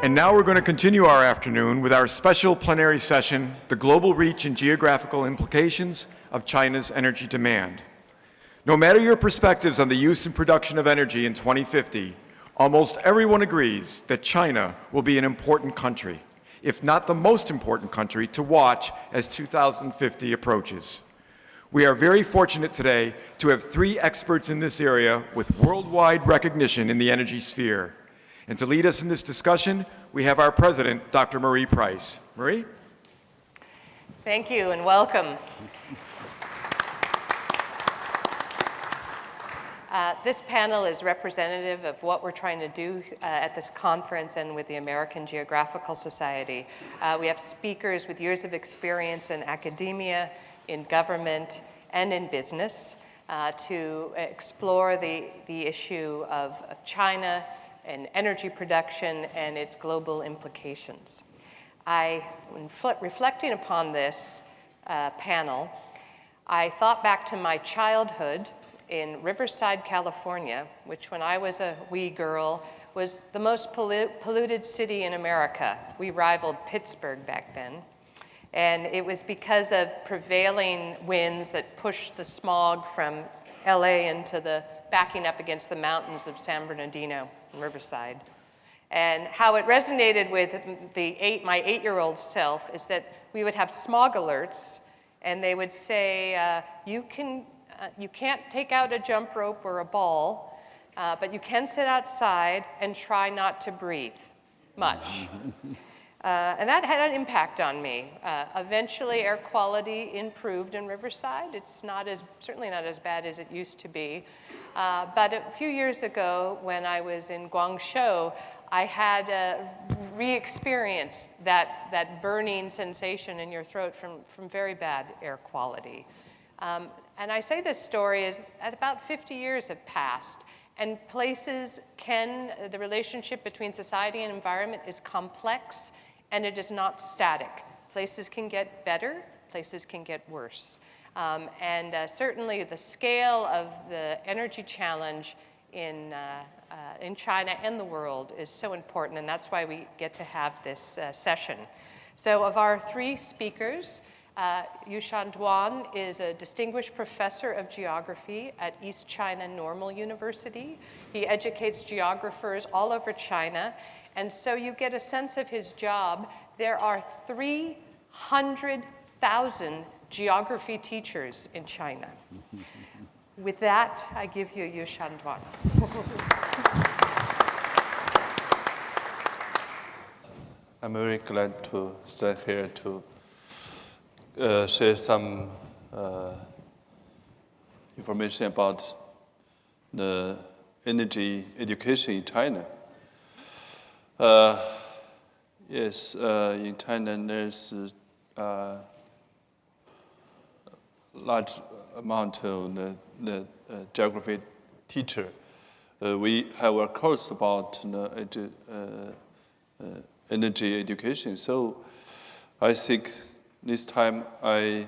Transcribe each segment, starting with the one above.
And now we're going to continue our afternoon with our special plenary session, The Global Reach and Geographical Implications of China's Energy Demand. No matter your perspectives on the use and production of energy in 2050, almost everyone agrees that China will be an important country, if not the most important country, to watch as 2050 approaches. We are very fortunate today to have three experts in this area with worldwide recognition in the energy sphere. And to lead us in this discussion, we have our president, Dr. Marie Price. Marie? Thank you and welcome. This panel is representative of what we're trying to do at this conference and with the American Geographical Society. We have speakers with years of experience in academia, in government, and in business to explore the issue of China and energy production and its global implications. When reflecting upon this panel, I thought back to my childhood in Riverside, California, which when I was a wee girl was the most polluted city in America. We rivaled Pittsburgh back then. And it was because of prevailing winds that pushed the smog from LA into the backing up against the mountains of San Bernardino and Riverside. And how it resonated with my 8-year-old self is that we would have smog alerts, and they would say, you can't take out a jump rope or a ball, but you can sit outside and try not to breathe much. And that had an impact on me. Eventually, air quality improved in Riverside. It's certainly not as bad as it used to be. But a few years ago, when I was in Guangzhou, I had re-experienced that burning sensation in your throat from very bad air quality. And I say this story is that about 50 years have passed, and the relationship between society and environment is complex, and it is not static. Places can get better, places can get worse. And certainly the scale of the energy challenge in China and the world is so important, and that's why we get to have this session. So of our three speakers, Yushan Duan is a distinguished professor of geography at East China Normal University. He educates geographers all over China, and so you get a sense of his job. There are 300,000 geography teachers in China. With that, I give you Yushan Duan. I'm very glad to stand here to share some information about the energy education in China. Yes, in China there's a large amount of the geography teacher. We have a course about energy education, so I think this time I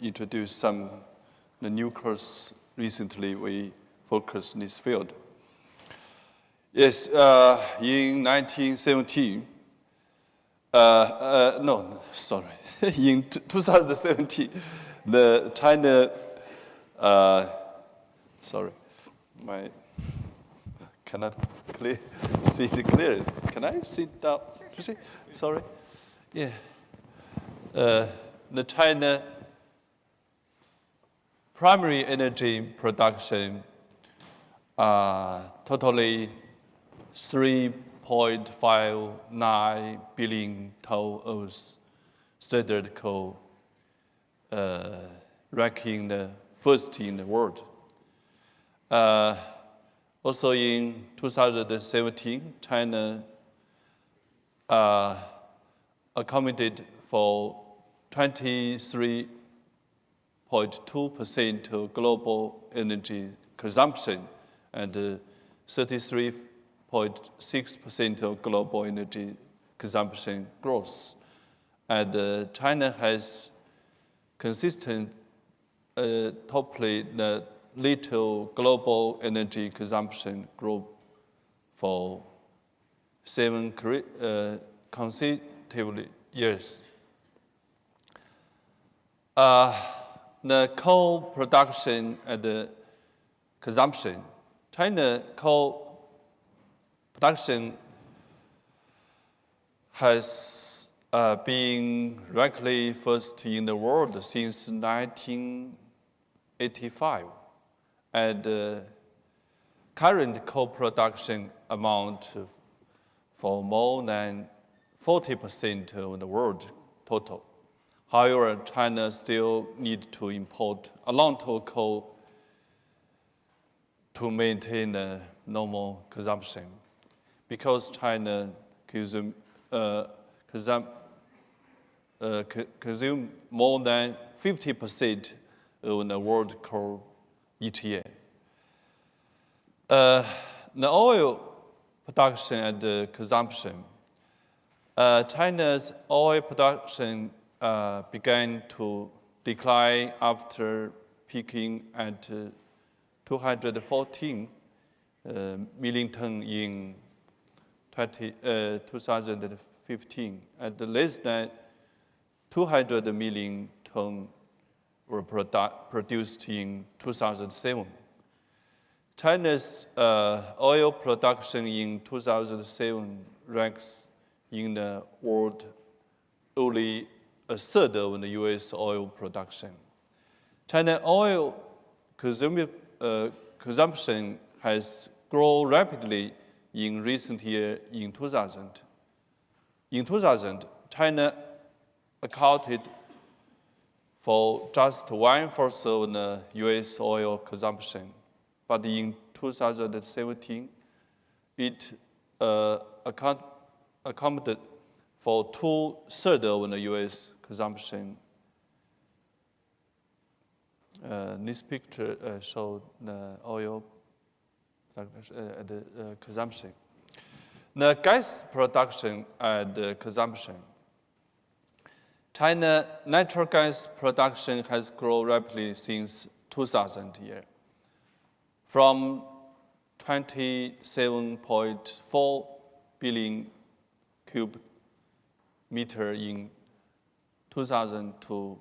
introduce the new course recently we focus in this field. Yes, in 1917, in 2017, the China, cannot see it clearly. Can I sit down? Sure. Sorry. Yeah. The China primary energy production totally 3.59 billion tons of standard coal, ranking the first in the world. Also in 2017, China accommodated for 23.2% of global energy consumption and 33.6% of global energy consumption growth. And China has consistent toply the little global energy consumption growth for 7 consecutive years. The coal production and the consumption. China coal production has been ranked first in the world since 1985, and current coal production amount for more than 40% of the world total. However, China still needs to import a lot of coal to maintain the normal consumption, because China consume more than 50% of the world coal each year. The oil production and consumption. China's oil production began to decline after peaking at 214 million tons in 2015, and less than 200 million tons were produced in 2007. China's oil production in 2007 ranks in the world only a third of the U.S. oil production. China oil consumption has grown rapidly in recent years. In 2000, China accounted for just 1/4 of the U.S. oil consumption, but in 2017, it accounted for 2/3 of the U.S. consumption. This picture shows the oil consumption. The gas production and consumption. China natural gas production has grown rapidly since 2000 year, from 27.4 billion cubic meter in 2000 to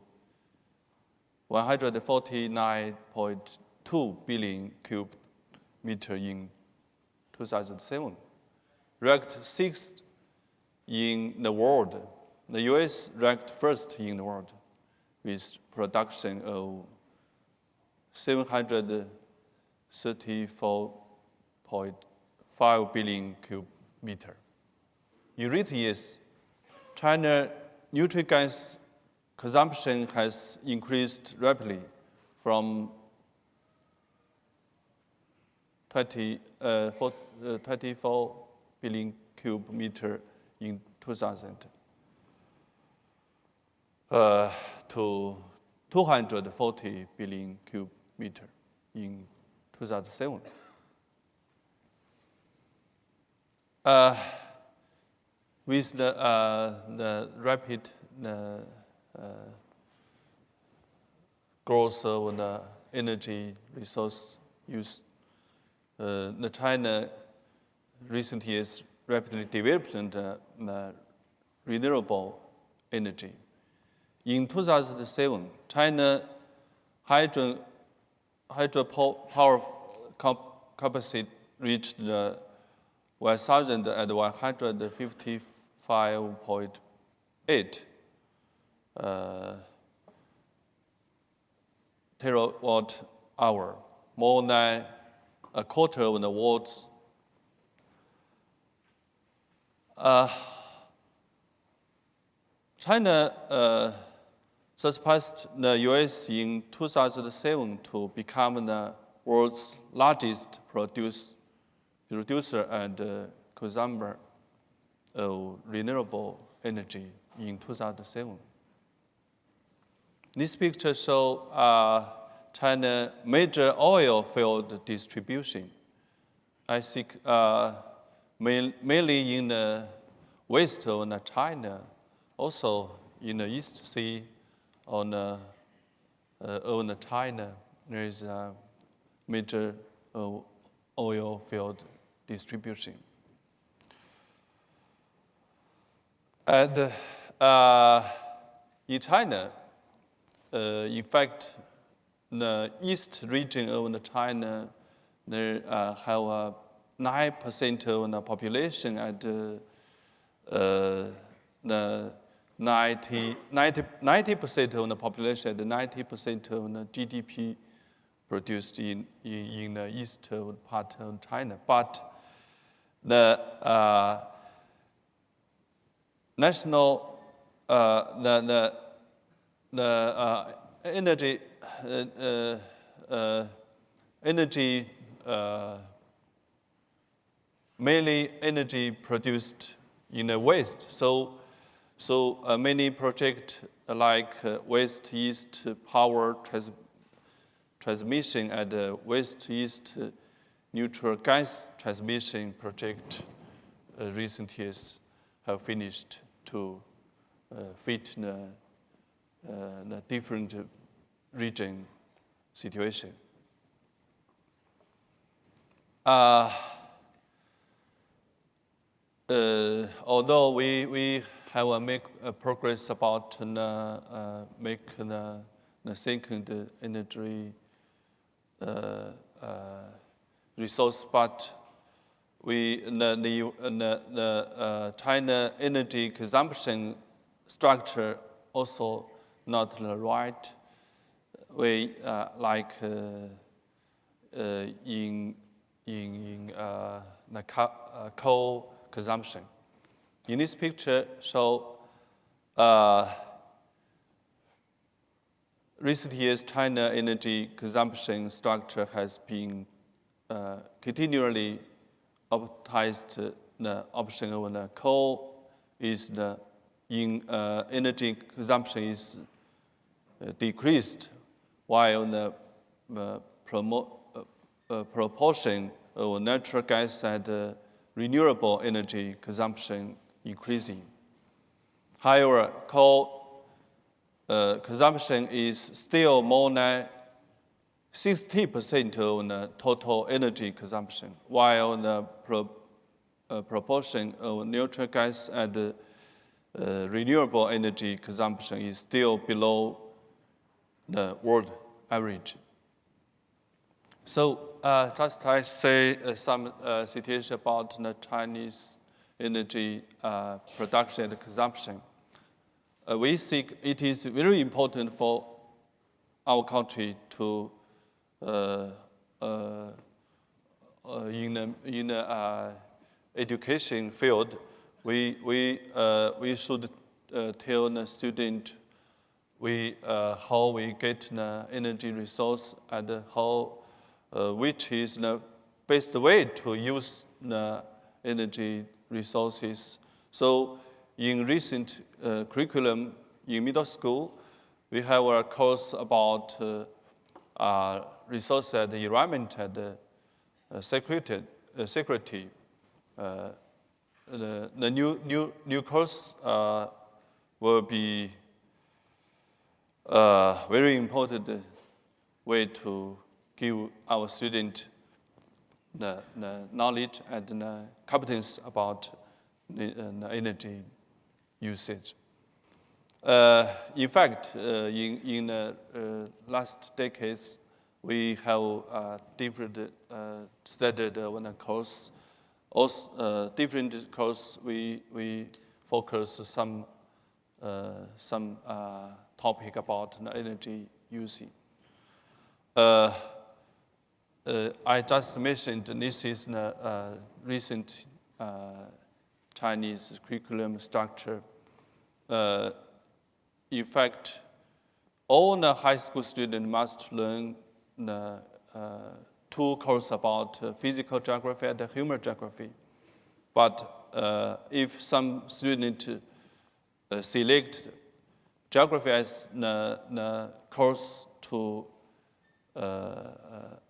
149.2 billion cubic meter in 2007, ranked 6th in the world. The U.S. ranked 1st in the world with production of 734.5 billion cubic meter. In recent years, China natural gas consumption has increased rapidly from 24 billion cubic meter in 2000 to 240 billion cubic meter in 2007. With the rapid growth of the energy resource use, the China recent years rapidly developed the renewable energy. In 2007, China hydropower capacity reached 1,155.8 terawatt hour, more than a quarter of the world's. China surpassed the U.S. in 2007 to become the world's largest producer and consumer of renewable energy in 2007. This picture shows China's major oil field distribution. I think mainly in the west of China, also in the East Sea on China, there is a major oil field distribution. And in China, in fact, the east region of China, there have 9% of the population, and the 90% of the population and 90% of the GDP produced in the east part of China. But the national energy mainly energy produced in the west. So many projects like west-east power transmission and west-east neutral gas transmission project recent years have finished to fit the different region situation. Although we have make progress about make the second energy resource, but the China energy consumption structure also not the right way, like in the coal consumption. In this picture, recent years China energy consumption structure has been continually optimized. The option of the coal is energy consumption is decreased, while the proportion of natural gas and renewable energy consumption increasing. However, coal consumption is still more than 60% of the total energy consumption, while the proportion of natural gas and renewable energy consumption is still below the world average. So just I say some situation about the Chinese energy production and consumption. We think it is very important for our country to in the education field, we should tell the student how we get the energy resource and how which is the best way to use the energy resources. So in recent curriculum in middle school, we have a course about resource and environment and security. The new course will be very important way to give our student the knowledge and the competence about the energy usage. In fact, in the last decades, we have different studied on a course. Also, different course we focus some topic about the energy using. I just mentioned this is the recent Chinese curriculum structure. In fact, all the high school students must learn the two courses about physical geography and human geography. But if some student select geography as the course to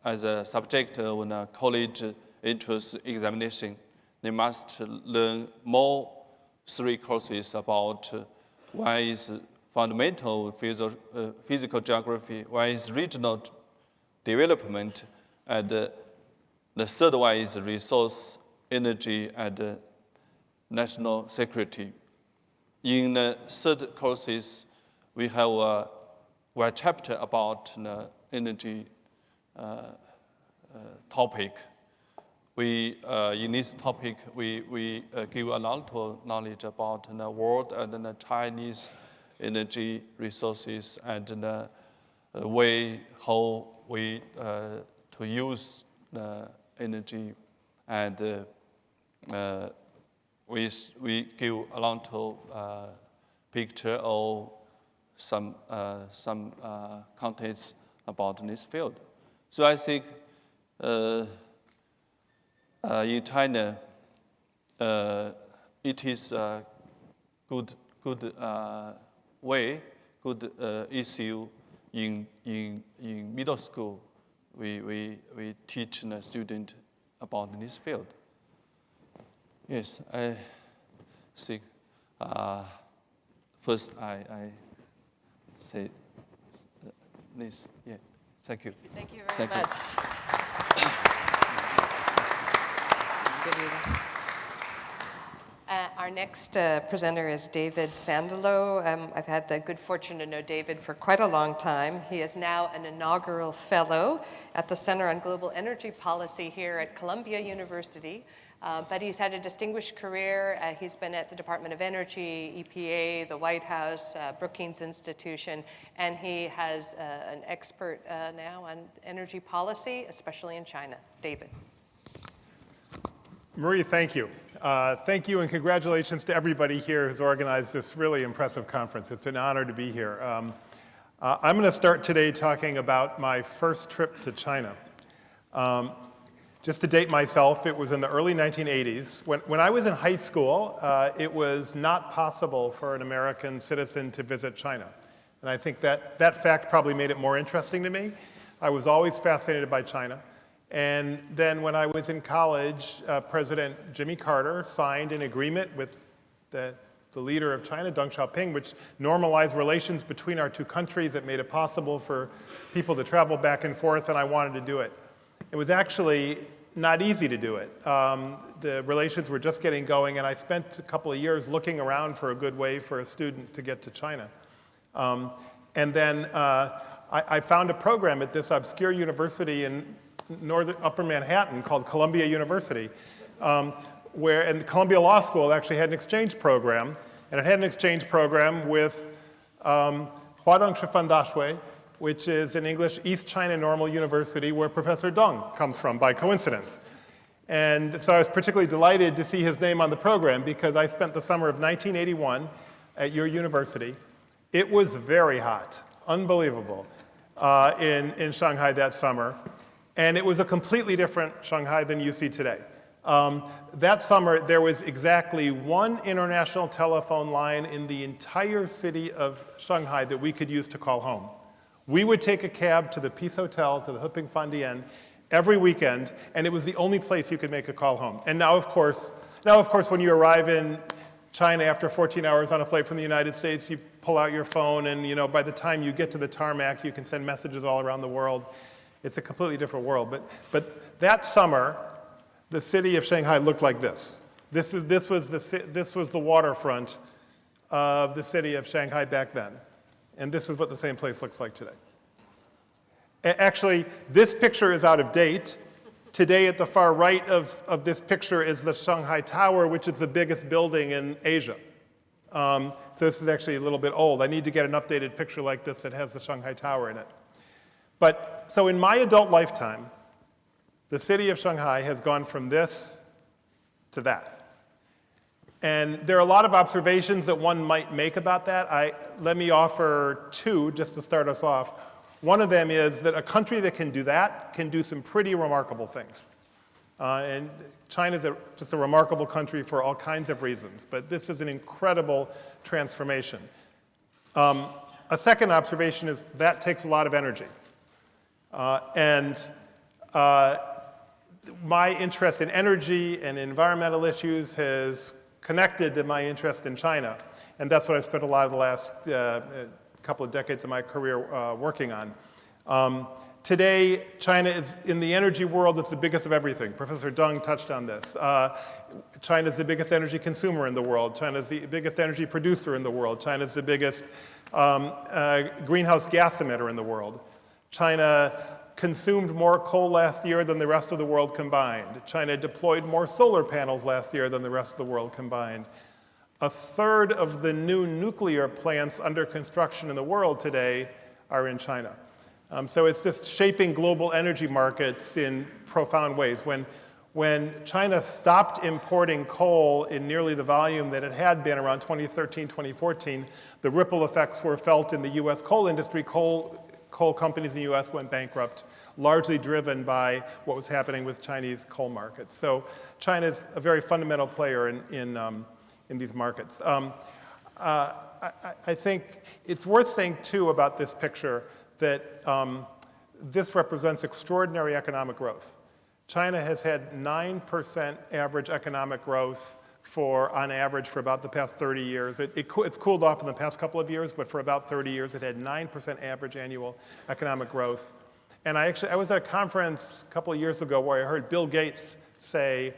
as a subject of the college entrance examination, they must learn more 3 courses about one is fundamental physical geography, one is regional development, and the third one is resource, energy, and national security. In the third courses, we have one chapter about the energy topic. In this topic, we give a lot of knowledge about the world and the Chinese energy resources and the way how we to use the energy, and we give a lot of picture or some contents about this field. So I think in China, it is a good way, good issue in middle school. We teach the student about this field. Yes, I think first I say this. Yeah, thank you. Thank you very much. Our next presenter is David Sandalow. I've had the good fortune to know David for quite a long time. He is now an inaugural fellow at the Center on Global Energy Policy here at Columbia University. But he's had a distinguished career. He's been at the Department of Energy, EPA, the White House, Brookings Institution, and he has an expert now on energy policy, especially in China. David. Marie, thank you. Thank you and congratulations to everybody here who's organized this really impressive conference. It's an honor to be here. I'm going to start today talking about my first trip to China. Just to date myself, it was in the early 1980s. When I was in high school, it was not possible for an American citizen to visit China. And I think that fact probably made it more interesting to me. I was always fascinated by China. And then when I was in college, President Jimmy Carter signed an agreement with the leader of China, Deng Xiaoping, which normalized relations between our two countries. It made it possible for people to travel back and forth, and I wanted to do it. It was actually not easy to do it. The relations were just getting going, and I spent a couple of years looking around for a good way for a student to get to China. And then I found a program at this obscure university in upper Manhattan called Columbia University, and the Columbia Law School actually had an exchange program, and it had an exchange program with Huadong Shifan Dashui, which is in English East China Normal University, where Professor Deng comes from by coincidence. And so I was particularly delighted to see his name on the program because I spent the summer of 1981 at your university. It was very hot, unbelievable, in Shanghai that summer. And it was a completely different Shanghai than you see today. That summer, there was exactly one international telephone line in the entire city of Shanghai that we could use to call home. We would take a cab to the Peace Hotel, to the Huping Fandian, every weekend, and it was the only place you could make a call home. And now, of course, when you arrive in China after 14 hours on a flight from the United States, you pull out your phone, and by the time you get to the tarmac, you can send messages all around the world. It's a completely different world. But that summer, the city of Shanghai looked like this. This was the waterfront of the city of Shanghai back then. And this is what the same place looks like today. Actually, this picture is out of date. Today, at the far right of this picture is the Shanghai Tower, which is the biggest building in Asia. So this is actually a little bit old. I need to get an updated picture like this that has the Shanghai Tower in it. So in my adult lifetime, the city of Shanghai has gone from this to that. And there are a lot of observations that one might make about that. Let me offer two just to start us off. One of them is that a country that can do that can do some pretty remarkable things. And China is just a remarkable country for all kinds of reasons, but this is an incredible transformation. A second observation is that takes a lot of energy. My interest in energy and environmental issues has connected to my interest in China, and that's what I spent a lot of the last couple of decades of my career working on. Today, China is, in the energy world, it's the biggest of everything. Professor Deng touched on this. China's the biggest energy consumer in the world. China's the biggest energy producer in the world. China's the biggest greenhouse gas emitter in the world. China consumed more coal last year than the rest of the world combined. China deployed more solar panels last year than the rest of the world combined. A third of the new nuclear plants under construction in the world today are in China. So it's just shaping global energy markets in profound ways. When China stopped importing coal in nearly the volume that it had been around 2013, 2014, the ripple effects were felt in the US coal industry. Coal companies in the US went bankrupt, largely driven by what was happening with Chinese coal markets. So China's a very fundamental player in these markets. I think it's worth saying, too, about this picture that this represents extraordinary economic growth. China has had 9% average economic growth on average for about the past 30 years. It's cooled off in the past couple of years, but for about 30 years, it had 9% average annual economic growth. And I was at a conference a couple of years ago where I heard Bill Gates say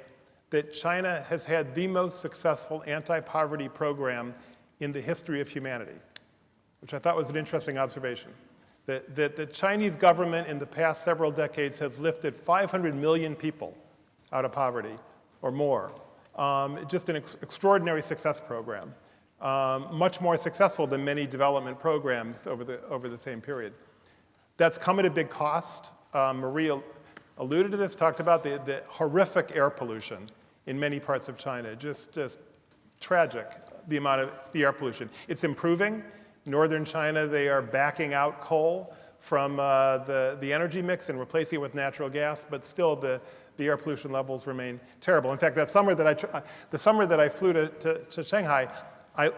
that China has had the most successful anti-poverty program in the history of humanity, which I thought was an interesting observation. That the Chinese government in the past several decades has lifted 500 million people out of poverty or more. Just an extraordinary success program, much more successful than many development programs over the same period. That's come at a big cost. Maria alluded to this, talked about the horrific air pollution in many parts of China, just tragic, the amount of the air pollution. It's improving. Northern China, they are backing out coal from the energy mix and replacing it with natural gas, but still the air pollution levels remain terrible. In fact, the summer that I flew to Shanghai,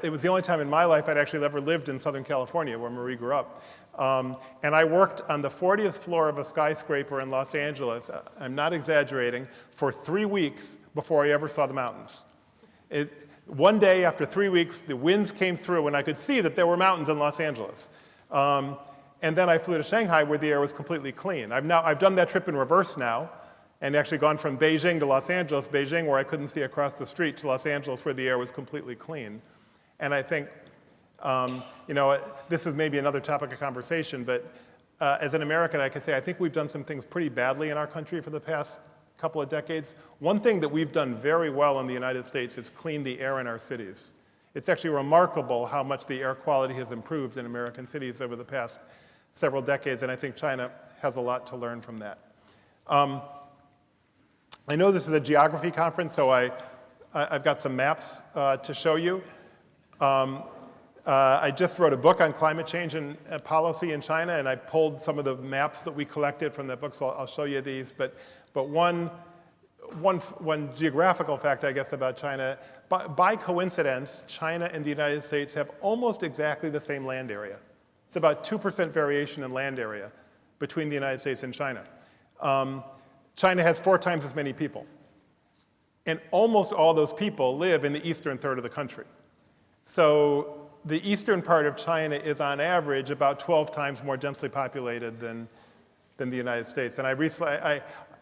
it was the only time in my life I'd actually ever lived in Southern California, where Marie grew up. And I worked on the 40th floor of a skyscraper in Los Angeles, I'm not exaggerating, for 3 weeks before I ever saw the mountains. One day after 3 weeks, the winds came through and I could see that there were mountains in Los Angeles. And then I flew to Shanghai where the air was completely clean. I've done that trip in reverse now and actually gone from Beijing to Los Angeles, Beijing where I couldn't see across the street, to Los Angeles where the air was completely clean. And I think, this is maybe another topic of conversation, but as an American, I can say I think we've done some things pretty badly in our country for the past couple of decades. One thing that we've done very well in the United States is clean the air in our cities. It's actually remarkable how much the air quality has improved in American cities over the past several decades, and I think China has a lot to learn from that. I know this is a geography conference, so I've got some maps to show you. I just wrote a book on climate change and policy in China, and I pulled some of the maps that we collected from that book, so I'll show you these. But one geographical fact, I guess, about China, by coincidence, China and the United States have almost exactly the same land area. It's about 2% variation in land area between the United States and China. China has 4 times as many people. And almost all those people live in the eastern third of the country. So the eastern part of China is, on average, about 12 times more densely populated than the United States. And I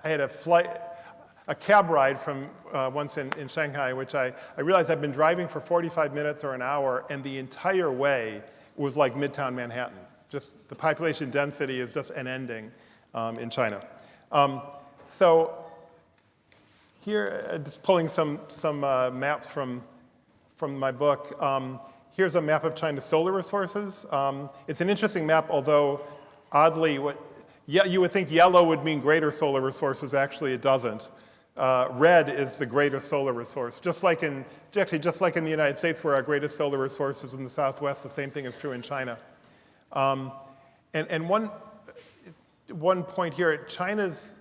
had a cab ride from once in Shanghai, in which I realized I'd been driving for 45 minutes or an hour, and the entire way was like Midtown Manhattan. Just the population density is just unending in China. So here, just pulling some maps from my book. Here's a map of China's solar resources. It's an interesting map, although oddly, you would think yellow would mean greater solar resources. Actually, it doesn't. Red is the greatest solar resource. Just like in the United States, where our greatest solar resource is in the Southwest, the same thing is true in China. And one point here, China's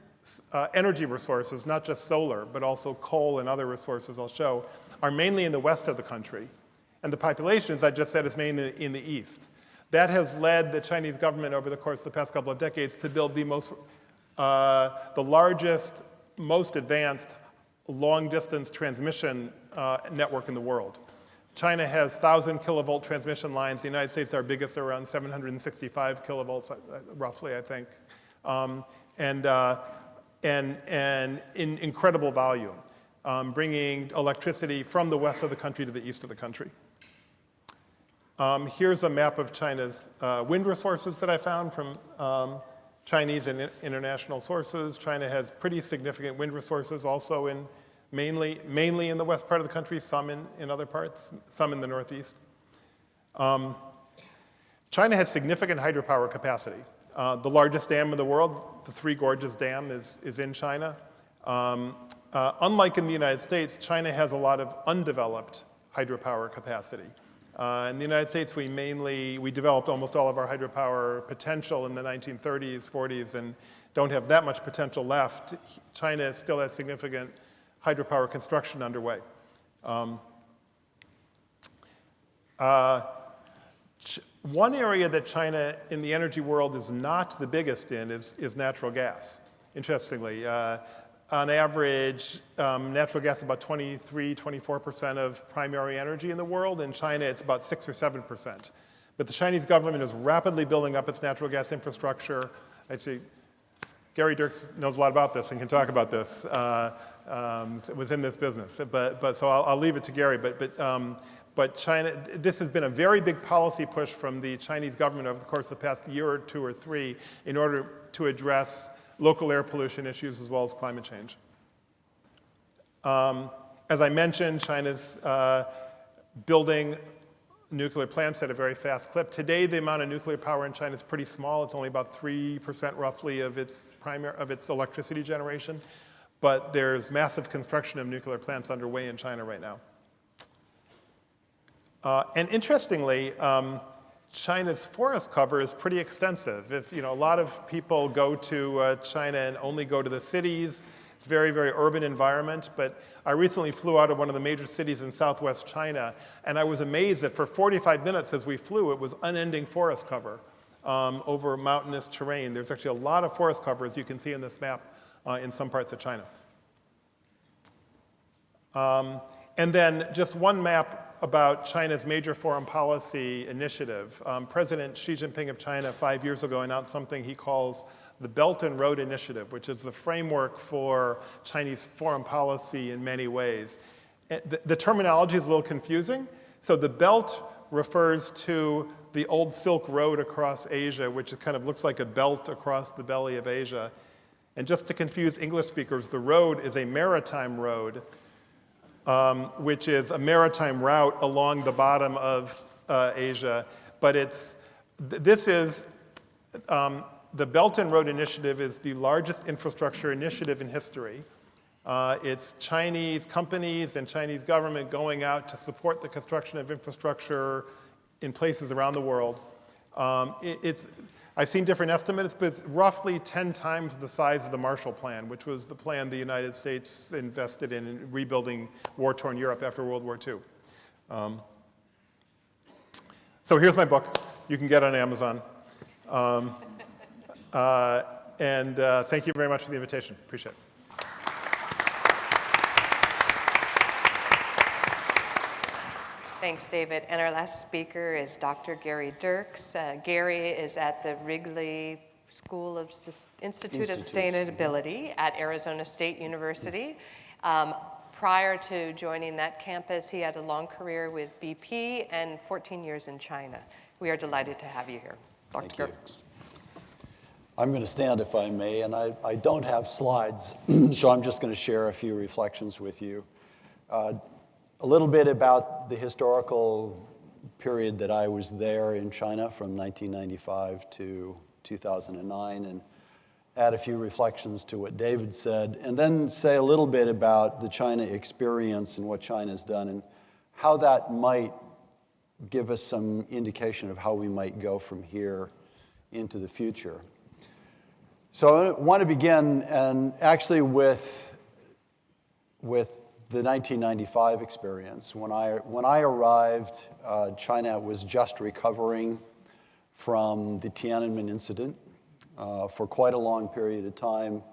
energy resources, not just solar, but also coal and other resources I'll show, are mainly in the west of the country. And the population, as I just said, is mainly in the east. That has led the Chinese government over the course of the past couple of decades to build the largest, most advanced long-distance transmission network in the world. China has 1,000 kilovolt transmission lines. The United States, our biggest, are around 765 kilovolts, roughly, I think, and in incredible volume. bringing electricity from the west of the country to the east of the country. Here's a map of China's wind resources that I found from Chinese and international sources. China has pretty significant wind resources also in mainly in the west part of the country, some in other parts, some in the northeast. China has significant hydropower capacity. The largest dam in the world, the Three Gorges Dam, is in China. Unlike in the United States, China has a lot of undeveloped hydropower capacity. In the United States, we developed almost all of our hydropower potential in the 1930s, 40s, and don't have that much potential left. China still has significant hydropower construction underway. One area that China in the energy world is not the biggest in is natural gas, interestingly. On average, natural gas is about 23, 24% of primary energy in the world. In China, it's about 6 or 7%. But the Chinese government is rapidly building up its natural gas infrastructure. Actually, Gary Dirks knows a lot about this and can talk about this. Was in this business. So I'll leave it to Gary. But China, this has been a very big policy push from the Chinese government over the course of the past year or two or three in order to address local air pollution issues as well as climate change. As I mentioned, China's building nuclear plants at a very fast clip. Today, the amount of nuclear power in China is pretty small. It's only about 3% roughly of its electricity generation. But there's massive construction of nuclear plants underway in China right now. And interestingly, China's forest cover is pretty extensive. A lot of people go to China and only go to the cities. It's a very, very urban environment. But I recently flew out of one of the major cities in southwest China, and I was amazed that for 45 minutes as we flew, it was unending forest cover over mountainous terrain. There's actually a lot of forest cover, as you can see in this map, in some parts of China. And then just one map about China's major foreign policy initiative. President Xi Jinping of China 5 years ago announced something he calls the Belt and Road Initiative, which is the framework for Chinese foreign policy in many ways. The terminology is a little confusing. So the belt refers to the old Silk Road across Asia, which kind of looks like a belt across the belly of Asia. And just to confuse English speakers, the road is a maritime road, which is a maritime route along the bottom of Asia. But the Belt and Road Initiative is the largest infrastructure initiative in history. It's Chinese companies and Chinese government going out to support the construction of infrastructure in places around the world. I've seen different estimates, but it's roughly 10 times the size of the Marshall Plan, which was the plan the United States invested in rebuilding war-torn Europe after World War II. So here's my book. You can get it on Amazon. Thank you very much for the invitation. Appreciate it. Thanks, David. And our last speaker is Dr. Gary Dirks. Gary is at the Wrigley School of Institute of Sustainability at Arizona State University. Prior to joining that campus, he had a long career with BP and 14 years in China. We are delighted to have you here, Dr. Dirks. I'm going to stand if I may, and I don't have slides, so I'm just going to share a few reflections with you. A little bit about the historical period that I was there in China from 1995 to 2009, and add a few reflections to what David said, and then say a little bit about the China experience and what China's done and how that might give us some indication of how we might go from here into the future. So I want to begin and actually with the 1995 experience. When I arrived, China was just recovering from the Tiananmen incident. For quite a long period of time,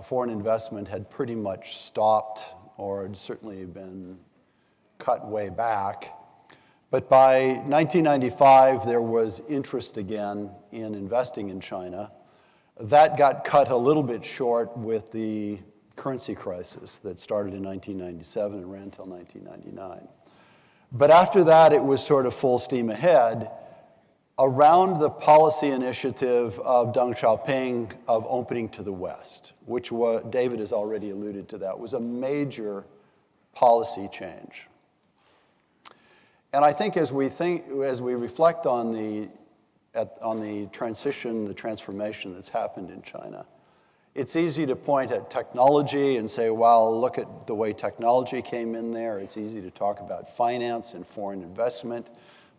foreign investment had pretty much stopped or had certainly been cut way back. But by 1995, there was interest again in investing in China. That got cut a little bit short with the currency crisis that started in 1997 and ran until 1999. But after that, it was sort of full steam ahead around the policy initiative of Deng Xiaoping of opening to the West, which David has already alluded to that, was a major policy change. And I think as we reflect on the transition, the transformation that's happened in China, it's easy to point at technology and say, well, look at the way technology came in there. It's easy to talk about finance and foreign investment.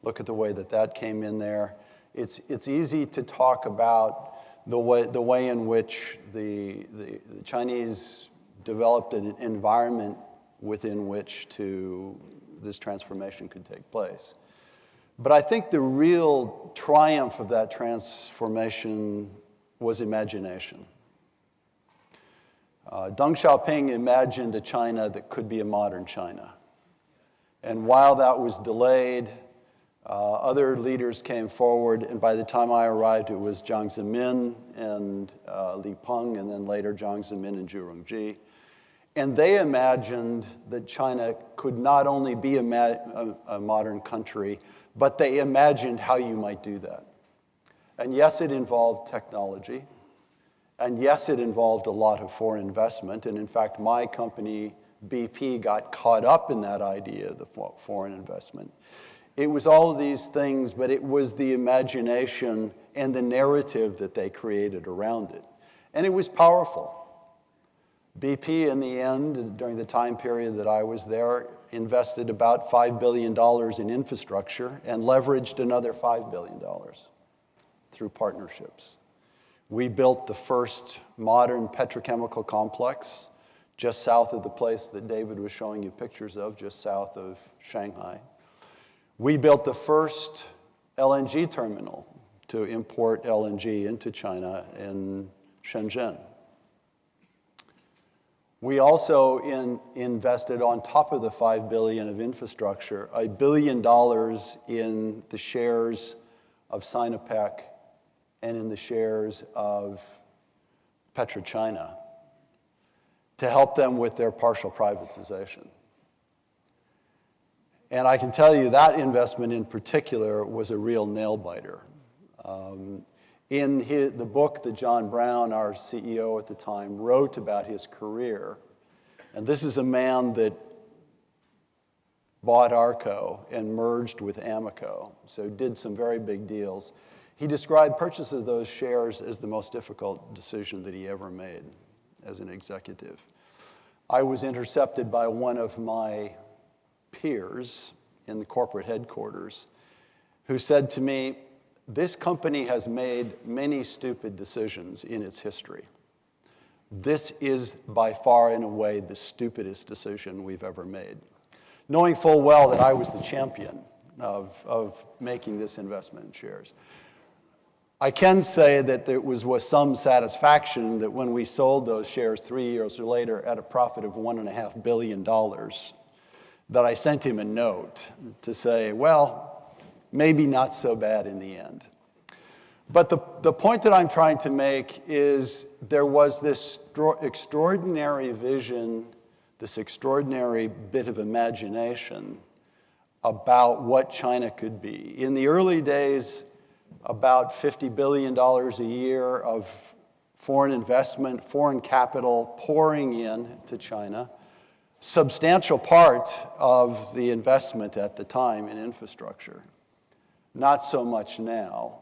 Look at the way that came in there. It's easy to talk about the way in which the Chinese developed an environment within which this transformation could take place. But I think the real triumph of that transformation was imagination. Deng Xiaoping imagined a China that could be a modern China. And while that was delayed, other leaders came forward, and by the time I arrived, it was Jiang Zemin and Li Peng, and then later Jiang Zemin and Zhu Rongji. And they imagined that China could not only be a modern country, but they imagined how you might do that. And yes, it involved technology. And yes, it involved a lot of foreign investment. And in fact, my company, BP, got caught up in that idea of the foreign investment. It was all of these things, but it was the imagination and the narrative that they created around it. And it was powerful. BP, in the end, during the time period that I was there, invested about $5 billion in infrastructure and leveraged another $5 billion through partnerships. We built the first modern petrochemical complex just south of the place that David was showing you pictures of, just south of Shanghai. We built the first LNG terminal to import LNG into China in Shenzhen. We also invested, on top of the $5 billion of infrastructure, $1 billion in the shares of Sinopec and in the shares of PetroChina to help them with their partial privatization. And I can tell you that investment in particular was a real nail-biter. In the book that John Brown, our CEO at the time, wrote about his career, and this is a man that bought Arco and merged with Amoco, so did some very big deals. He described purchase of those shares as the most difficult decision that he ever made as an executive. I was intercepted by one of my peers in the corporate headquarters who said to me, "This company has made many stupid decisions in its history. This is by far and away the stupidest decision we've ever made," knowing full well that I was the champion of making this investment in shares. I can say that there was some satisfaction that when we sold those shares 3 years later at a profit of $1.5 billion, that I sent him a note to say, well, maybe not so bad in the end. But the point that I'm trying to make is there was this extraordinary vision, this extraordinary bit of imagination about what China could be. In the early days, about $50 billion a year of foreign investment, foreign capital pouring in to China. Substantial part of the investment at the time in infrastructure. Not so much now.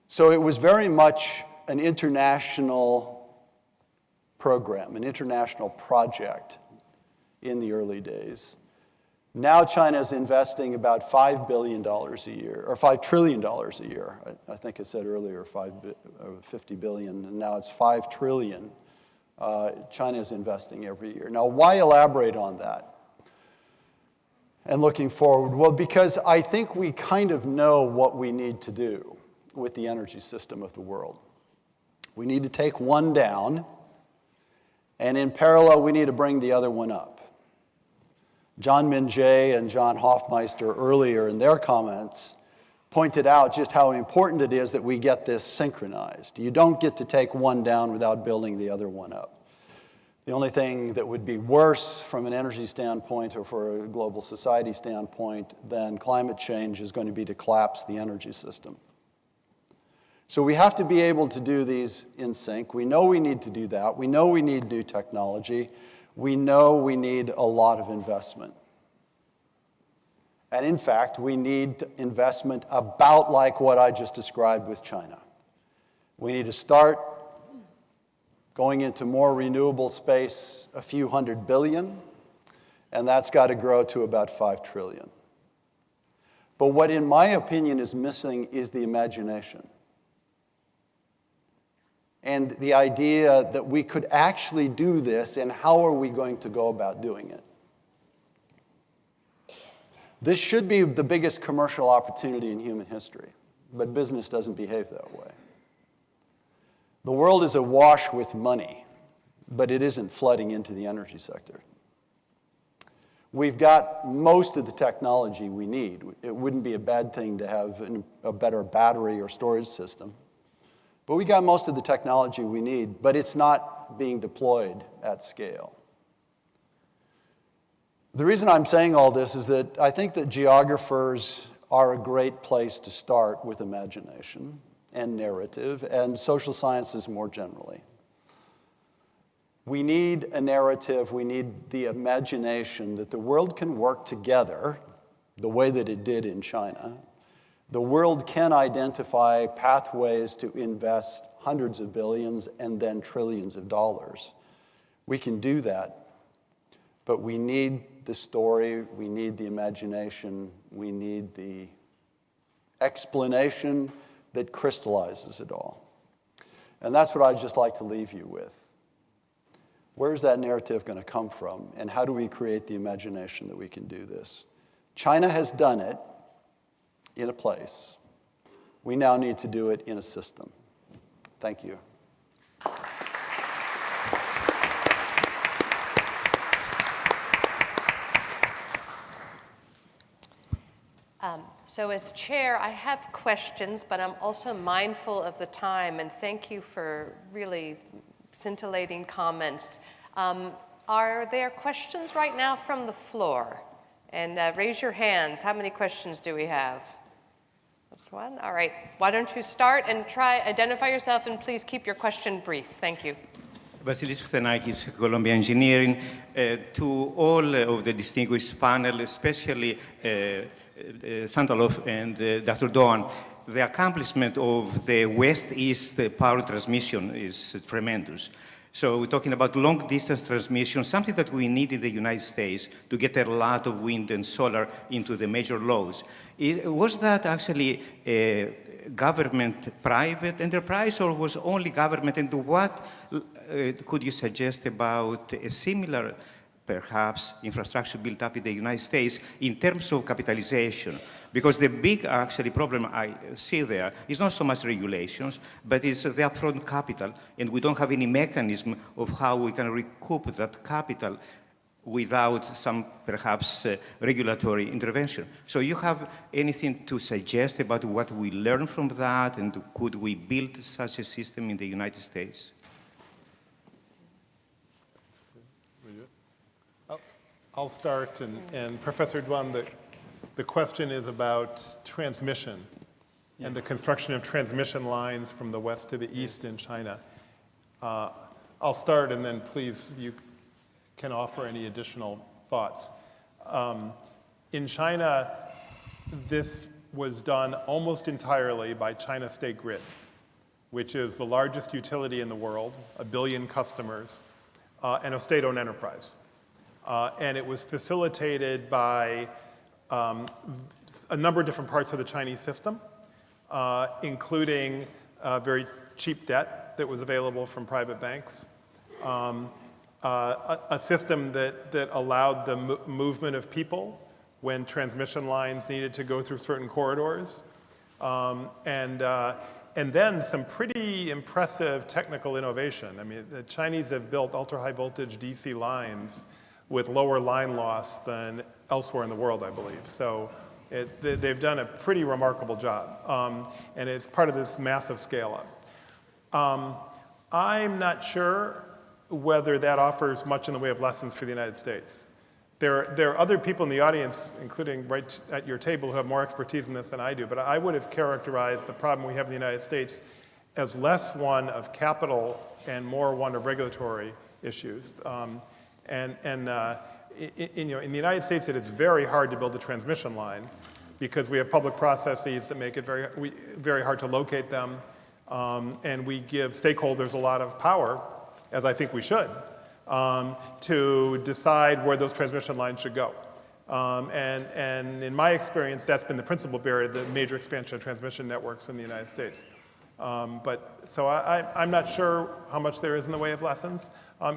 So it was very much an international program, an international project in the early days. Now China is investing about $5 billion a year, or $5 trillion a year. I think I said earlier 50 billion, and now it's 5 trillion. China is investing every year. Now, why elaborate on that? And looking forward, well, because I think we kind of know what we need to do with the energy system of the world. We need to take one down, and in parallel, we need to bring the other one up. John Min-jae and John Hofmeister earlier in their comments pointed out just how important it is that we get this synchronized. You don't get to take one down without building the other one up. The only thing that would be worse from an energy standpoint or for a global society standpoint than climate change is going to be to collapse the energy system. So we have to be able to do these in sync. We know we need to do that. We know we need new technology. We know we need a lot of investment. And in fact, we need investment about like what I just described with China. We need to start going into more renewable space, a few $100 billion, and that's got to grow to about $5 trillion. But what, in my opinion, is missing is the imagination. And the idea that we could actually do this, and how are we going to go about doing it? This should be the biggest commercial opportunity in human history, but business doesn't behave that way. The world is awash with money, but it isn't flooding into the energy sector. We've got most of the technology we need. It wouldn't be a bad thing to have a better battery or storage system. But we got most of the technology we need, but it's not being deployed at scale. The reason I'm saying all this is that I think that geographers are a great place to start with imagination and narrative, and social sciences more generally. We need a narrative, we need the imagination that the world can work together the way that it did in China. The world can identify pathways to invest hundreds of billions and then trillions of dollars. We can do that, but we need the story, we need the imagination, we need the explanation that crystallizes it all. And that's what I'd just like to leave you with. Where's that narrative going to come from, and how do we create the imagination that we can do this? China has done it in a place. We now need to do it in a system. Thank you. So as chair, I have questions, but I'm also mindful of the time, and thank you for really scintillating comments. Are there questions right now from the floor? And raise your hands. How many questions do we have? That's one. All right. Why don't you start and identify yourself, and please keep your question brief. Thank you. Vasilis Ftenakis, Columbia Engineering. To all of the distinguished panel, especially Sandalow and Dr. Duan, the accomplishment of the West-East power transmission is tremendous. So we're talking about long-distance transmission, something that we need in the United States to get a lot of wind and solar into the major loads. Was that actually a government-private enterprise, or was only government? And what could you suggest about a similar, perhaps, infrastructure built up in the United States in terms of capitalization? Because the big, actually, problem I see there is not so much regulations, but it's the upfront capital, and we don't have any mechanism of how we can recoup that capital without some, perhaps, regulatory intervention. So you have anything to suggest about what we learn from that, and could we build such a system in the United States? I'll start, and Professor Duan, the question is about transmission and the construction of transmission lines from the west to the east in China. I'll start, and then please, you can offer any additional thoughts. In China, this was done almost entirely by China State Grid, which is the largest utility in the world, 1 billion customers, and a state-owned enterprise. And it was facilitated by a number of different parts of the Chinese system, including very cheap debt that was available from private banks, a system that allowed the movement of people when transmission lines needed to go through certain corridors, and then some pretty impressive technical innovation. I mean, the Chinese have built ultra-high voltage DC lines with lower line loss than elsewhere in the world, I believe. So they've done a pretty remarkable job, and it's part of this massive scale-up. I'm not sure whether that offers much in the way of lessons for the United States. There are other people in the audience, including right at your table, who have more expertise in this than I do, but I would have characterized the problem we have in the United States as less one of capital and more one of regulatory issues. In the United States, it is very hard to build a transmission line because we have public processes that make it very hard to locate them, and we give stakeholders a lot of power, as I think we should, to decide where those transmission lines should go. And in my experience, that's been the principal barrier to the major expansion of transmission networks in the United States. So I'm not sure how much there is in the way of lessons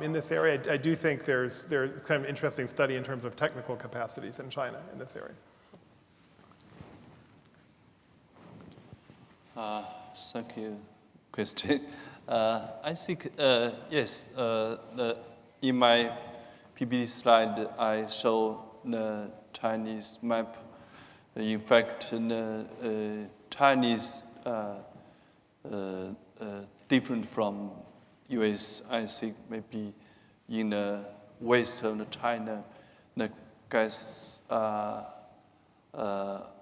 in this area. I do think there's kind of an interesting study in terms of technical capacities in China in this area. Thank you, Christy. I think, yes, in my PPT slide, I show the Chinese map. In fact, the Chinese different from US, I think maybe in the western China, the gas,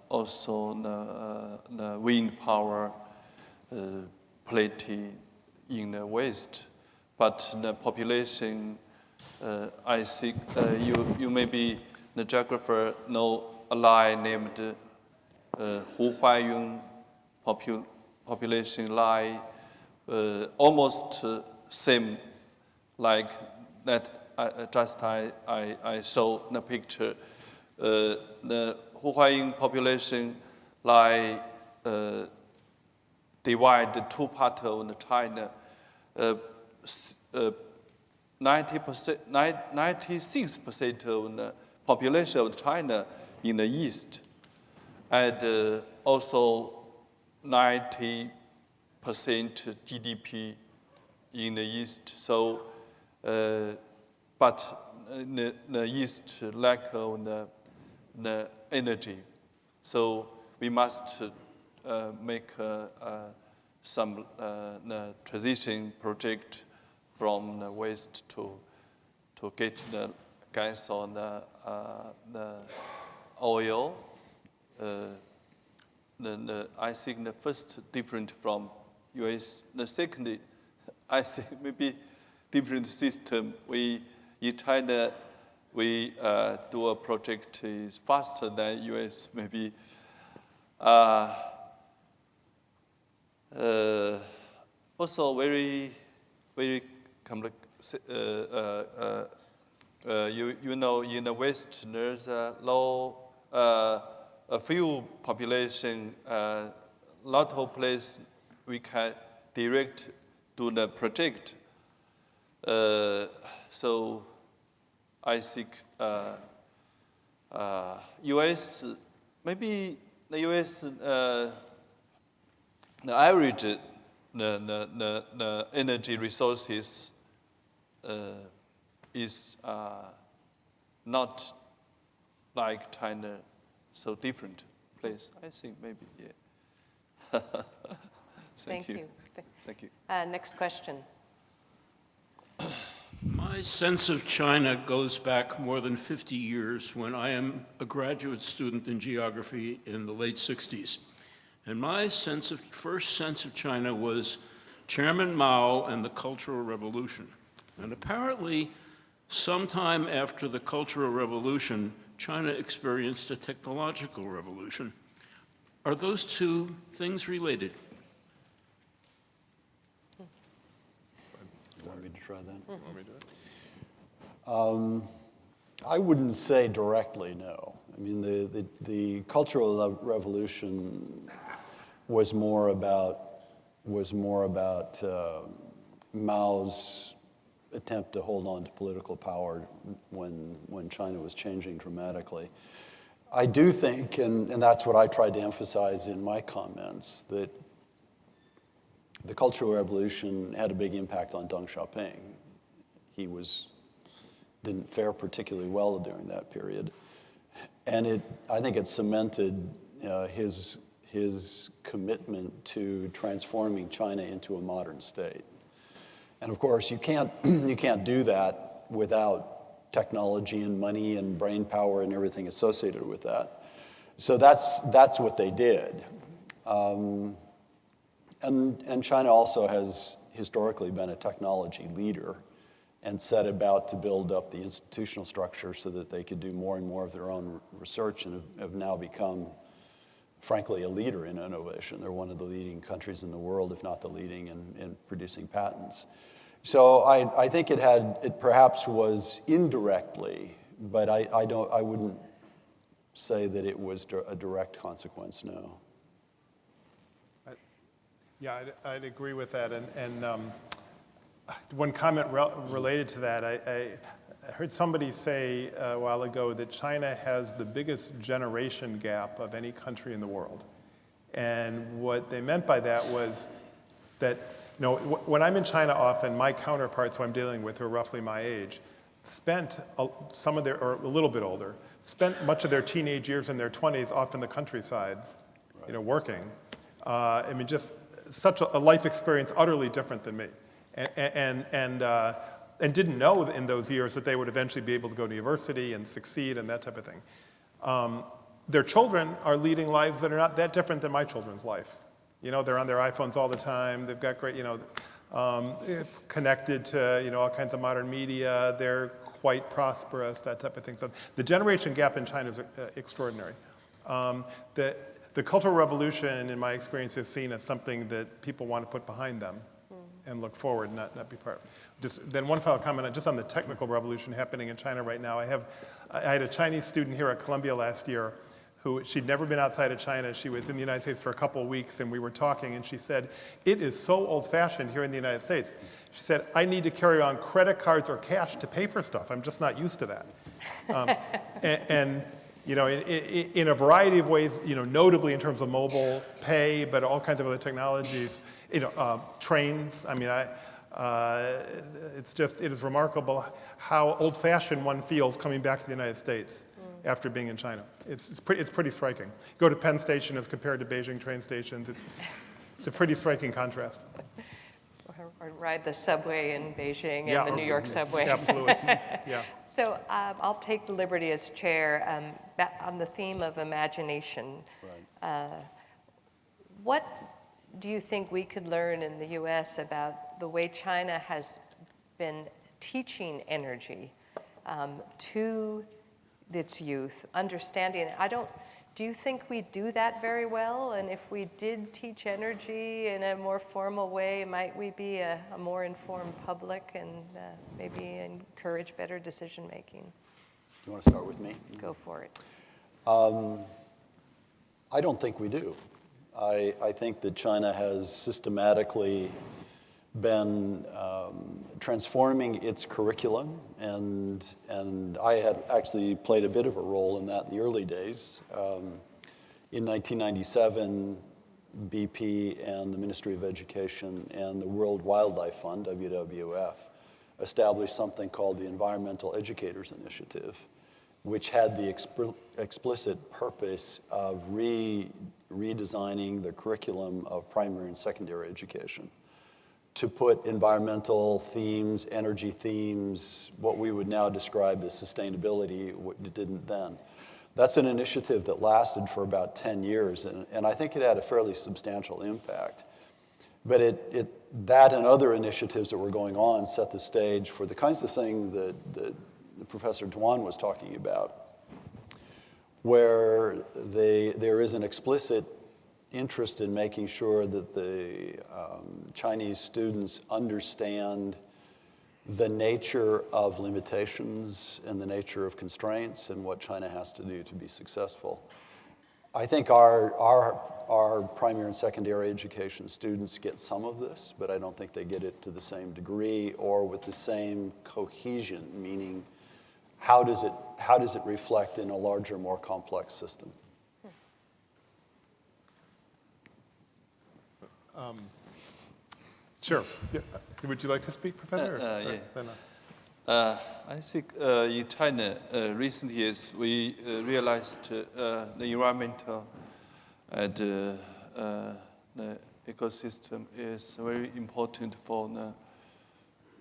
also the wind power plenty in the west, but the population, I think you maybe the geographer know a line named Hu Huayun population line, almost same like that. Just I show the picture. The Hu Huayun population line divide the two parts of China. 96% of the population of China in the east, and also 90% GDP in the east. So, but the east lack of the energy. So we must make some transition project from the west to get the gas or the oil. I think the first different from US. The second, I think maybe different system. In China, we do a project is faster than US maybe. Also very complex. You know, in the West, there's a few population, lot of place we can direct to the project. So I think US, maybe the US, the average, the energy resources is not like China, so different place. I think maybe, yeah. Thank you. Thank you. Next question. My sense of China goes back more than 50 years when I am a graduate student in geography in the late 60s. And my first sense of China was Chairman Mao and the Cultural Revolution. And apparently, sometime after the Cultural Revolution, China experienced a technological revolution. Are those two things related? You want me to try that? Want me to do it? I wouldn't say directly, no. I mean, the Cultural Revolution was more about Mao's attempt to hold on to political power when China was changing dramatically. I do think, and that's what I tried to emphasize in my comments, that the Cultural Revolution had a big impact on Deng Xiaoping. He didn't fare particularly well during that period. And I think it cemented his commitment to transforming China into a modern state. And of course, you can't, you can't do that without technology and money and brain power and everything associated with that. So that's what they did. And China also has historically been a technology leader and set about to build up the institutional structure so that they could do more and more of their own research, and have now become, frankly, a leader in innovation. They're one of the leading countries in the world, if not the leading, in producing patents. So I think it perhaps was indirectly, but I wouldn't say that it was a direct consequence, no. Yeah, I'd agree with that. And one comment related to that, I heard somebody say a while ago that China has the biggest generation gap of any country in the world. And what they meant by that was that, you know, when I'm in China often, my counterparts who I'm dealing with, who are roughly my age, spent some of their, or a little bit older, spent much of their teenage years in their 20s off in the countryside, you know, working. I mean, just such a life experience utterly different than me. And didn't know in those years that they would eventually be able to go to university and succeed and that type of thing. Their children are leading lives that are not that different than my children's life. You know, they're on their iPhones all the time. They've got great, you know, connected to, you know, all kinds of modern media. They're quite prosperous, that type of thing. So the generation gap in China is extraordinary. The Cultural Revolution, in my experience, is seen as something that people want to put behind them and look forward, not be part of. Then one final comment just on the technical revolution happening in China right now. I had a Chinese student here at Columbia last year who, she'd never been outside of China. She was in the United States for a couple of weeks, and we were talking, and she said, it is so old-fashioned here in the United States. She said, I need to carry on credit cards or cash to pay for stuff. I'm just not used to that. And you know, in a variety of ways, you know, notably in terms of mobile pay, but all kinds of other technologies, you know, trains. I mean, it is remarkable how old-fashioned one feels coming back to the United States after being in China. It's pretty striking. Go to Penn Station as compared to Beijing train stations. It's a pretty striking contrast. Or ride the subway in Beijing Yeah, and the New York subway. Absolutely, yeah. So I'll take the liberty as chair on the theme of imagination. Right. What do you think we could learn in the US about the way China has been teaching energy to its youth, understanding? Do you think we do that very well? And if we did teach energy in a more formal way, might we be a more informed public and maybe encourage better decision making? Do you want to start with me? Go for it. I don't think we do. I think that China has systematically been transforming its curriculum, and I had actually played a bit of a role in that in the early days. In 1997, BP and the Ministry of Education and the World Wildlife Fund, WWF, established something called the Environmental Educators Initiative, which had the explicit purpose of redesigning the curriculum of primary and secondary education to put environmental themes, energy themes, what we would now describe as sustainability, what it didn't then. That's an initiative that lasted for about 10 years, and I think it had a fairly substantial impact. But that and other initiatives that were going on set the stage for the kinds of things that Professor Duan was talking about, where there is an explicit interest in making sure that the Chinese students understand the nature of limitations and the nature of constraints and what China has to do to be successful. I think our primary and secondary education students get some of this, but I don't think they get it to the same degree or with the same cohesion, meaning how does it reflect in a larger, more complex system? Sure. Yeah. Would you like to speak, Professor? Yeah. I think in China, recent years, we realized the environmental and the ecosystem is very important for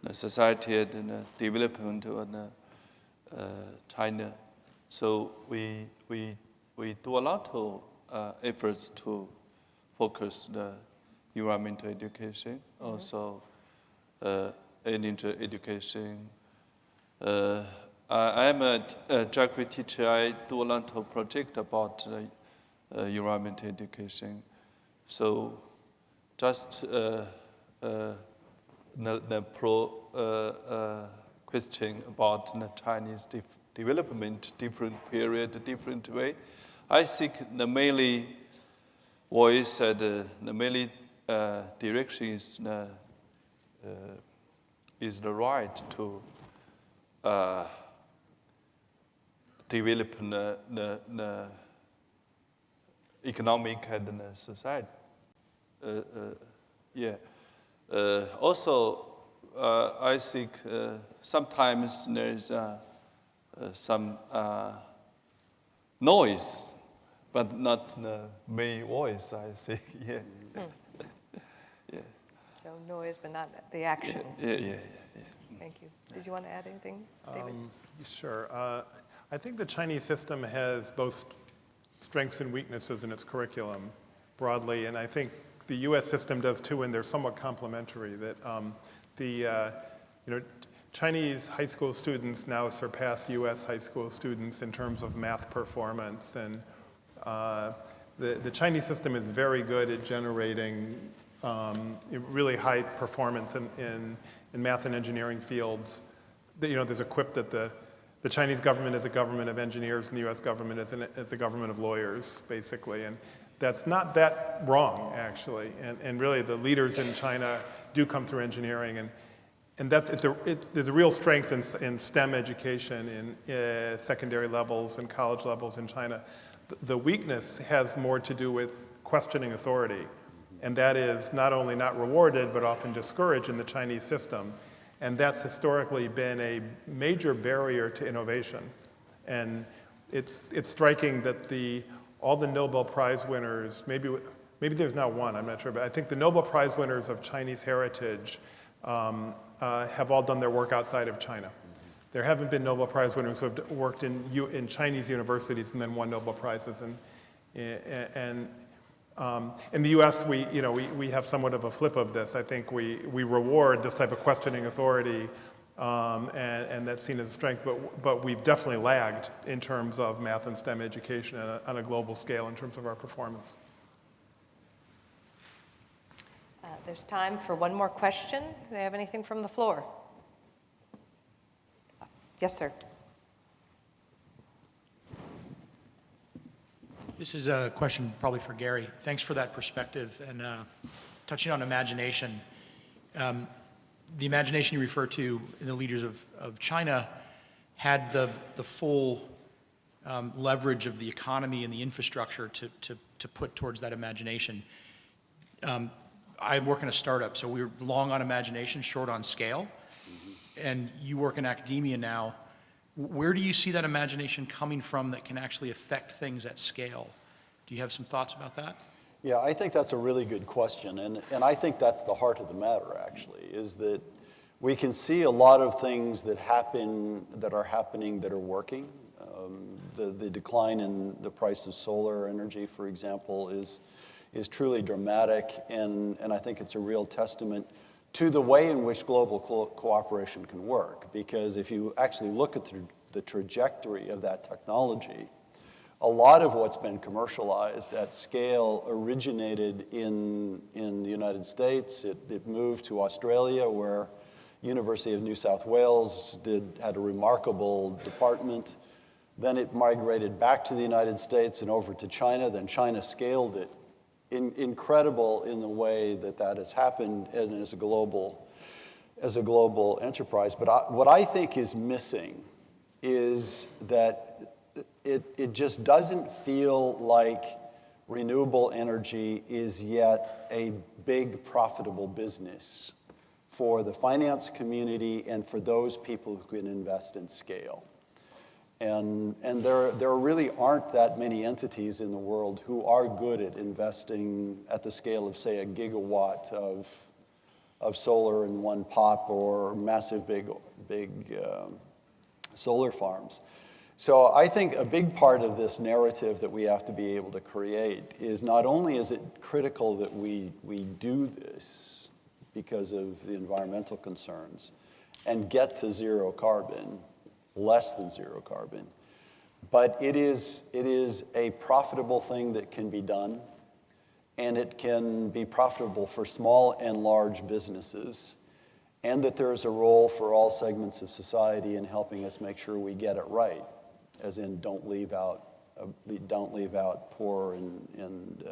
the society and the development of China. So we do a lot of efforts to focus the environmental education, also energy education. I am a geography teacher. I do a lot of projects about environmental education. So just the question about the Chinese development, different period, different way. I think the mainly voice and the mainly direction is the right to develop the economic and the society. Also, I think sometimes there is some noise, but not the main voice, I think. Yeah. So noise, but not the action. Yeah. Thank you. Did you want to add anything, David? Sure. I think the Chinese system has both strengths and weaknesses in its curriculum broadly, and I think the U.S. system does too, and they're somewhat complementary. That Chinese high school students now surpass U.S. high school students in terms of math performance, and the Chinese system is very good at generating really high performance in math and engineering fields. There's a quip that the Chinese government is a government of engineers and the U.S. government is a government of lawyers, basically. And that's not that wrong, actually. And really, the leaders in China do come through engineering. And there's a real strength in STEM education in secondary levels and college levels in China. The weakness has more to do with questioning authority. And that is not only not rewarded, but often discouraged in the Chinese system. And that's historically been a major barrier to innovation. And it's striking that all the Nobel Prize winners, maybe there's not one, I'm not sure, but I think the Nobel Prize winners of Chinese heritage have all done their work outside of China. There haven't been Nobel Prize winners who have worked in Chinese universities and then won Nobel Prizes. And in the U.S., we have somewhat of a flip of this. I think we reward this type of questioning authority, and that's seen as a strength. But we've definitely lagged in terms of math and STEM education on a global scale in terms of our performance. There's time for one more question. Do they have anything from the floor? Yes, sir. This is a question probably for Gary. Thanks for that perspective and touching on imagination. The imagination you refer to in the leaders of China had the full leverage of the economy and the infrastructure to put towards that imagination. I work in a startup, so we're long on imagination, short on scale. And you work in academia now. Where do you see that imagination coming from that can actually affect things at scale? Do you have some thoughts about that? Yeah, I think that's a really good question. And I think that's the heart of the matter, actually, is that we can see a lot of things that are happening that are working. The decline in the price of solar energy, for example, is truly dramatic. And I think it's a real testament to the way in which global cooperation can work. Because if you actually look at the trajectory of that technology, a lot of what's been commercialized at scale originated in the United States. It moved to Australia, where University of New South Wales had a remarkable department. Then it migrated back to the United States and over to China. Then China scaled it. Incredible in the way that has happened and as a global enterprise. But what I think is missing is that it just doesn't feel like renewable energy is yet a big profitable business for the finance community and for those people who can invest in scale. And there really aren't that many entities in the world who are good at investing at the scale of, say, a gigawatt of of solar in one pop or massive big solar farms. So I think a big part of this narrative that we have to be able to create is not only is it critical that we do this because of the environmental concerns and get to zero carbon, less than zero carbon, but it is a profitable thing that can be done, and it can be profitable for small and large businesses, and that there is a role for all segments of society in helping us make sure we get it right, as in don't leave out poor and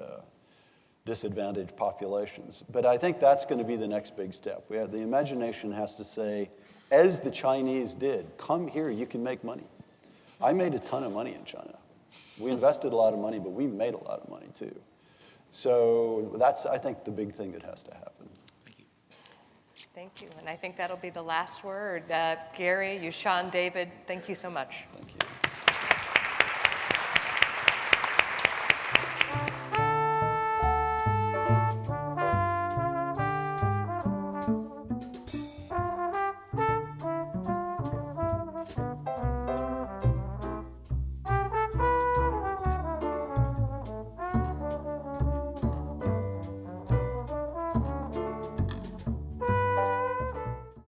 disadvantaged populations. But I think that's going to be the next big step. The imagination has to say, as the Chinese did, come here, you can make money. I made a ton of money in China. We invested a lot of money, but we made a lot of money too. So that's, I think, the big thing that has to happen. Thank you. And I think that'll be the last word. Gary, Yushan, David, thank you so much.